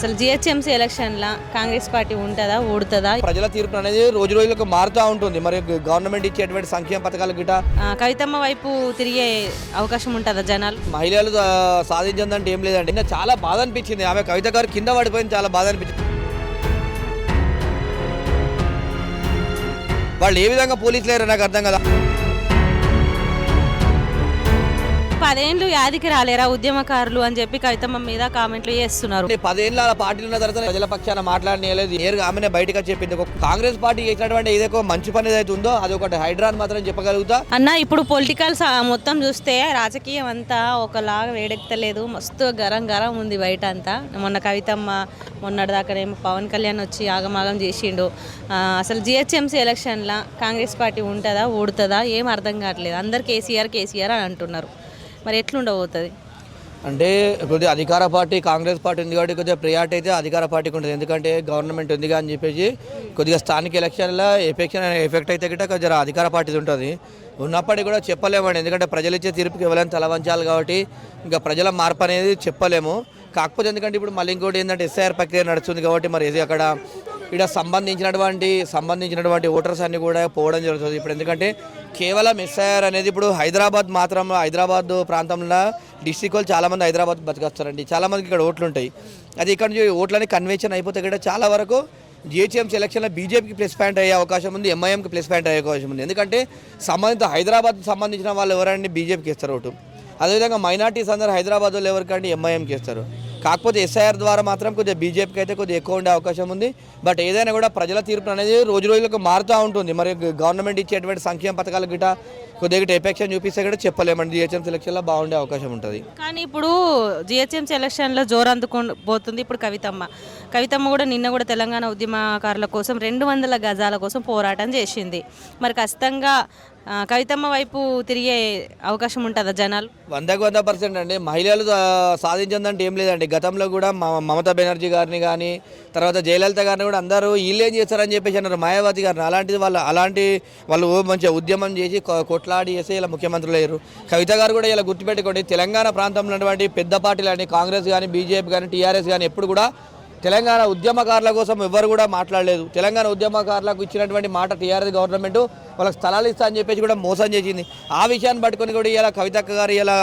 అసలు జిహెచ్ఎంసీ ఎలక్షన్ల కాంగ్రెస్ పార్టీ ఉంటుందా ఓడుతుందా? ప్రజల తీర్పు అనేది రోజు రోజులకు మారుతూ ఉంటుంది. మరి గవర్నమెంట్ ఇచ్చేటువంటి సంక్షేమ పథకాలు గిట కవితమ్మ వైపు తిరిగే అవకాశం ఉంటుందా జనాలు? మహిళలు సాధించిందంటే ఏం లేదండి. నిన్న చాలా బాధ అనిపించింది. ఆమె కవిత గారు కింద పడిపోయింది, చాలా బాధ అనిపించింది. వాళ్ళు ఏ విధంగా పోలీసులు లేరు నాకు అర్థం కదా. 10 ఏళ్ళు యాదికి రాలేరా ఉద్యమకారులు అని చెప్పి కవితమ్మ మీద కామెంట్లు చేస్తున్నారు. 10 ఏళ్ళ పార్టీలు ఉన్న తర్వాత ప్రజల పక్షాన మాట్లాడలేదు. నేరుగా ఆమెనే బయటగా చెప్పింది. కాంగ్రెస్ పార్టీ చేసినటువంటి ఏదో మంచి పని ఏదైతే ఉందో అది ఒకటి హైడ్రాన్ మాత్రం చెప్పగలుగుతా అన్న. ఇప్పుడు పొలిటికల్స్ మొత్తం చూస్తే రాజకీయం అంతా ఒకలాగా వేడెక్కలేదు, మస్తు గరం గరం ఉంది బయట అంతా. మొన్న కవితమ్మ మొన్నటిదాకానేమో పవన్ కళ్యాణ్ వచ్చి ఆగమాగం చేసిండు. అసలు జిహెచ్ఎంసీ ఎలక్షన్ల కాంగ్రెస్ పార్టీ ఉంటుందా ఓడుతుందా ఏం అర్థం కావట్లేదు. అందరు కేసీఆర్ అని అంటున్నారు. మరి ఎట్లుండబోతుంది అంటే కొద్దిగా అధికార పార్టీ కాంగ్రెస్ పార్టీ ఉంది కాబట్టి కొద్దిగా ప్రియారిటీ అయితే అధికార పార్టీకి ఉంటుంది. ఎందుకంటే గవర్నమెంట్ ఉందిగా అని చెప్పేసి కొద్దిగా స్థానిక ఎలక్షన్లో ఎఫెక్ట్ అయితే గిట్ట కొద్దిగా అధికార పార్టీ ఉంటుంది. ఉన్నప్పటికీ కూడా చెప్పలేమండి. ఎందుకంటే ప్రజలు ఇచ్చే తీర్పుకి ఎవరైనా తలవంచాలి కాబట్టి ఇంకా ప్రజల మార్పు అనేది చెప్పలేము. కాకపోతే ఎందుకంటే ఇప్పుడు మళ్ళీ ఇంకోటి ఏంటంటే ఎస్ఐఆర్ ప్రక్రియ నడుస్తుంది కాబట్టి మరి అక్కడ ఇక్కడ సంబంధించినటువంటి ఓటర్స్ అన్ని కూడా పోవడం జరుగుతుంది. ఇప్పుడు ఎందుకంటే కేవలం ఎస్ఐఆర్ అనేది ఇప్పుడు హైదరాబాద్ ప్రాంతంలో డిస్టిక్ వాళ్ళు చాలామంది హైదరాబాద్ బతికొస్తారండి. చాలామందికి ఇక్కడ ఓట్లు ఉంటాయి. అది ఇక్కడ నుంచి ఓట్లని కన్వెన్షన్ అయిపోతే కూడా చాలా వరకు జిహెచ్ఎంసీ ఎలక్షన్లో బీజేపీకి ప్లస్ పాయింట్ అయ్యే అవకాశం ఉంది, ఎంఐఎంకి ప్లస్ పాయింట్ అయ్యే అవకాశం ఉంది. ఎందుకంటే హైదరాబాద్కి సంబంధించిన వాళ్ళు ఎవరండి బీజేపీకి ఇస్తారు ఓటు. అదేవిధంగా మైనార్టీస్ అందరూ హైదరాబాద్ వాళ్ళు ఎవరికంటే ఎంఐఎంకి ఇస్తారు. కాకపోతే ఎస్ఐఆర్ ద్వారా మాత్రం కొద్దిగా బీజేపీకి అయితే కొద్దిగా ఎక్కువ ఉండే అవకాశం ఉంది. బట్ ఏదైనా కూడా ప్రజల తీర్పు అనేది రోజు రోజులకు మారుతూ ఉంటుంది. మరి గవర్నమెంట్ ఇచ్చేటువంటి సంక్షేమ పథకాలు గిట కొద్దిగా ఎఫెక్షన్ చూపిస్తే కూడా చెప్పలేమండి. జిహెచ్ఎంసీ ఎలక్షన్లో బాగుండే అవకాశం ఉంటుంది. కానీ ఇప్పుడు జిహెచ్ఎంసీ ఎలక్షన్లో జోరు అందుకోబోతుంది. ఇప్పుడు కవితమ్మ కూడా నిన్న కూడా తెలంగాణ ఉద్యమకారుల కోసం 200 గజాల కోసం పోరాటం చేసింది. మరి ఖచ్చితంగా కవితమ్మ వైపు తిరిగే అవకాశం ఉంటుందా జనాలు? 100% అండి. మహిళలు సాధించిందంటే ఏం లేదండి. గతంలో కూడా మమతా బెనర్జీ గారిని కానీ తర్వాత జయలలిత గారిని కూడా అందరూ వీళ్ళేం చేస్తారని చెప్పేసి అన్నారు. మాయావతి గారిని అలాంటి వాళ్ళు మంచిగా ఉద్యమం చేసి కొట్లాడి చేసి ఇలా ముఖ్యమంత్రులు అయ్యారు. కవిత గారు కూడా ఇలా గుర్తుపెట్టుకోండి, తెలంగాణ ప్రాంతంలో ఉన్నటువంటి పెద్ద పార్టీలు కానీ కాంగ్రెస్ కానీ బీజేపీ కానీ టీఆర్ఎస్ కానీ ఎప్పుడు కూడా తెలంగాణ ఉద్యమకారుల కోసం ఎవ్వరు కూడా మాట్లాడలేదు. తెలంగాణ ఉద్యమకారులకు ఇచ్చినటువంటి మాట టీఆర్ఎస్ గవర్నమెంట్ వాళ్ళకి స్థలాలు ఇస్తా అని చెప్పేసి కూడా మోసం చేసింది. ఆ విషయాన్ని పట్టుకొని కూడా ఇలా కవితక్క గారు ఇలా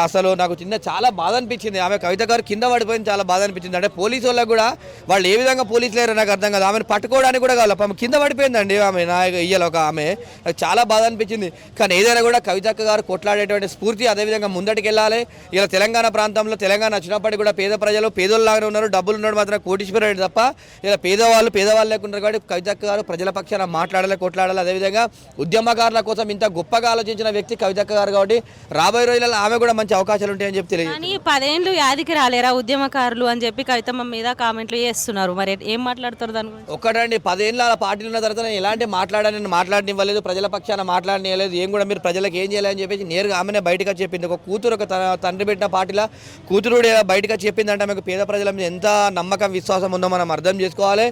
అసలు నాకు చాలా బాధ అనిపించింది. ఆమె కవిత గారు కింద పడిపోయింది, చాలా బాధ అనిపించింది. అంటే పోలీసు వాళ్ళకు కూడా వాళ్ళు ఏ విధంగా పోలీసులు లేరు నాకు అర్థం కాదు. ఆమెను పట్టుకోవడానికి కూడా కావాలి, ఆమె కింద పడిపోయిందండి. ఆమె ఇయ్యాలి ఒక ఆమె నాకు చాలా బాధ అనిపించింది. కానీ ఏదైనా కూడా కవితక్క గారు కొట్లాడేటువంటి స్ఫూర్తి అదేవిధంగా ముందటికి వెళ్ళాలి. ఇలా తెలంగాణ ప్రాంతంలో తెలంగాణ వచ్చినప్పటికీ కూడా పేద ప్రజలు పేదోళ్ళలాగానే ఉన్నారు. డబ్బులు ఉన్నాడు మాత్రం కోటీశ్వరుడు తప్ప ఇలా పేదవాళ్ళు లేకున్నారు. కాబట్టి కవితక్క గారు ప్రజల పక్షాన మాట్లాడాలి, కొట్లాడాలి. అదేవిధంగా ఉద్యమకారుల కోసం ఇంత గొప్పగా ఆలోచించిన వ్యక్తి కవితక్క గారు కాబట్టి రాబోయే రోజులలో ఆమె కూడా మంచి అవకాశాలు ఉంటాయని చెప్పి తెలియదు. కానీ 10 ఏళ్ళు యాదికి రాలేరా ఉద్యమకారులు అని చెప్పి కవితమ్మ మీద కామెంట్లు చేస్తున్నారు. మరి ఏం మాట్లాడుతారు దాని గురించి? ఒక్కటండి, 10 ఏళ్ళ పార్టీలు ఉన్న తర్వాత నేను ఎలాంటి మాట్లాడనివ్వలేదు, ప్రజల పక్షాన మాట్లాడనివ్వలేదు. ఏం కూడా మీరు ప్రజలకు ఏం చేయాలని చెప్పేసి నేరుగా ఆమెనే బయటగా చెప్పింది. ఒక కూతురు ఒక తండ్రి పెట్టిన పార్టీలో కూతురు బయటగా చెప్పిందంటే ఆమెకు పేద ప్రజల మీద ఎంత నమ్మకం విశ్వాసం ఉందో మనం అర్థం చేసుకోవాలి.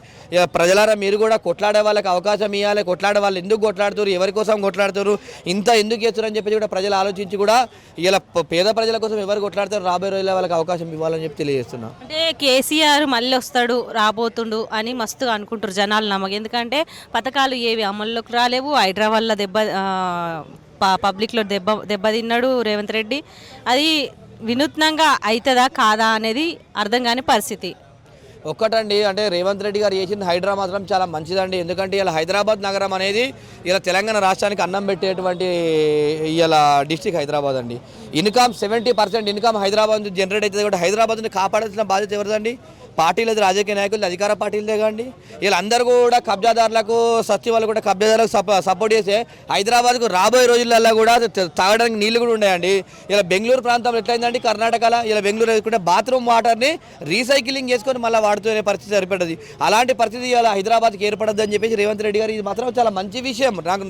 ప్రజలారా మీరు కూడా కొట్లాడే వాళ్ళకి అవకాశం ఇవ్వాలి. కొట్లాడే వాళ్ళు ఎందుకు కొట్లాడుతారు, ఎవరి కోసం కొట్లాడుతారు, ఇంత ఎందుకు చేస్తారని చెప్పి కూడా ప్రజలు ఆలోచించి కూడా ఇలా పేద ప్రజల కోసం ఎవరు కొట్లాడతారు రాబోయే రోజుల్లో వాళ్ళకి అవకాశం ఇవ్వాలని చెప్పి తెలియజేస్తున్నా. అంటే కేసీఆర్ మళ్ళీ వస్తాడు రాబోతుండు అని మస్తుగా అనుకుంటారు జనాలు నమ్మకం. ఎందుకంటే పథకాలు ఏవి అమల్లోకి రాలేవు. హైదరాబాద్లో పబ్లిక్లో దెబ్బతిన్నాడు రేవంత్ రెడ్డి. అది వినూత్నంగా అవుతుందా కాదా అనేది అర్థం కాని పరిస్థితి. ఒక్కటండి, అంటే రేవంత్ రెడ్డి గారు చేసింది హైడ్రా మాత్రం చాలా మంచిదండి. ఎందుకంటే ఇలా హైదరాబాద్ నగరం అనేది ఇలా తెలంగాణ రాష్ట్రానికి అన్నం పెట్టేటువంటి ఇలా డిస్టిక్ హైదరాబాద్ అండి. ఇన్కమ్ 70% ఇన్కమ్ హైదరాబాద్ నుంచి జనరేట్ అవుతుంది. కాబట్టి హైదరాబాద్ని కాపాడాల్సిన బాధ్యత ఎవరిదండి? పార్టీలది, రాజకీయ నాయకులు, అధికార పార్టీలదే కాండి. వీళ్ళందరూ కూడా కబ్జాదారులకు సచివాళ్ళు కూడా కబ్జాదారులకు సపోర్ట్ చేస్తే హైదరాబాద్కు రాబోయే రోజులలో కూడా తాగడానికి నీళ్లు కూడా ఉన్నాయండి. ఇలా బెంగళూరు ప్రాంతంలో ఎట్లయిందండి కర్ణాటకలో, ఇలా బెంగళూరు వేసుకుంటే బాత్రూమ్ వాటర్ని రీసైక్లింగ్ చేసుకొని మళ్ళీ వాడుతునే పరిస్థితి సరిపడ్డది. అలాంటి పరిస్థితి ఇలా హైదరాబాద్కి ఏర్పడద్దు అని చెప్పేసి రేవంత్ రెడ్డి గారు ఇది మాత్రం చాలా మంచి విషయం. నాకు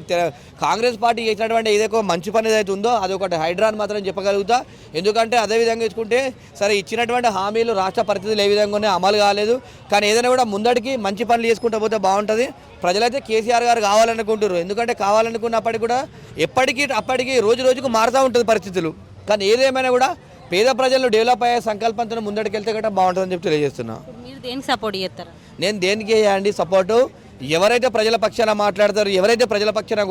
కాంగ్రెస్ పార్టీ చేసినటువంటి ఏదైతే మంచి పని ఏదైతే ఉందో అది ఒకటి హైడ్రాన్ మాత్రం చెప్పగలుగుతా. ఎందుకంటే అదేవిధంగా చూసుకుంటే సరే ఇచ్చినటువంటి హామీలు రాష్ట్ర పరిస్థితులు ఏ విధంగా అమలు కాలేదు. కానీ ఏదైనా కూడా ముందడికి మంచి పనులు చేసుకుంటూ పోతే బాగుంటుంది. ప్రజలైతే కేసీఆర్ గారు కావాలనుకుంటారు. ఎందుకంటే కావాలనుకున్నప్పటికీ కూడా అప్పటికి రోజు రోజుకు మారుతూ ఉంటుంది పరిస్థితులు. కానీ ఏదేమైనా కూడా పేద ప్రజలు డెవలప్ అయ్యే సంకల్పంతో ముందడికెళ్తే కూడా బాగుంటుందని చెప్పి తెలియజేస్తున్నా. ఇప్పుడు మీరు దేనికి సపోర్ట్ చేస్తారా? నేను దేనికి అండి సపోర్టు, ఎవరైతే ప్రజల పక్షాన మాట్లాడతారో, ఎవరైతే ప్రజల పక్షాన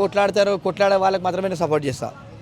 కొట్లాడే వాళ్ళకి మాత్రమే నేను సపోర్ట్ చేస్తాను.